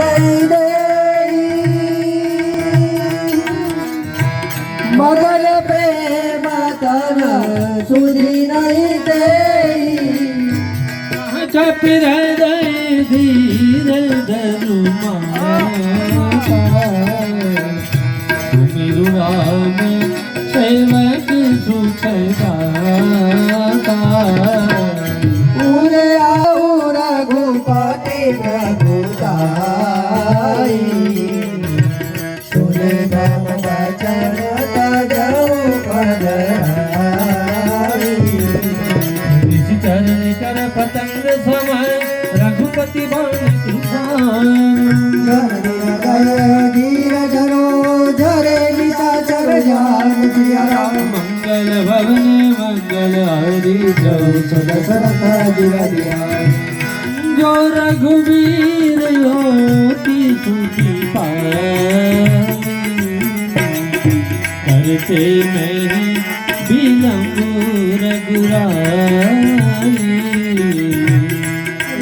नहीं दे मगर प्रेम तन सुधी नहीं दे चप हृदय धीर धनु तुम सेवक सुख दाता पूरे आओ रघुपति प्रभुताई सुन धम वचन तजौ पधराई चरण कर पतंग समय रघुपति बाण कृपाण धीर धरो धरे निशाचर जान सिया राम मंगल भवन मंगल हरि जो दशरथ जिर दिया जो रघुवीर योति सुखी पाए करते मेरी बिलंब रघुराई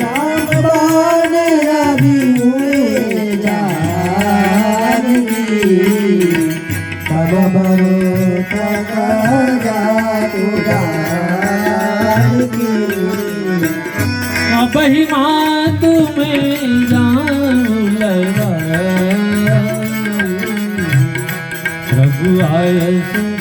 राम बाण रवि हुए जानकी तब भरोसा जातु जानकी बही मात में जाऊं लगा प्रभु आय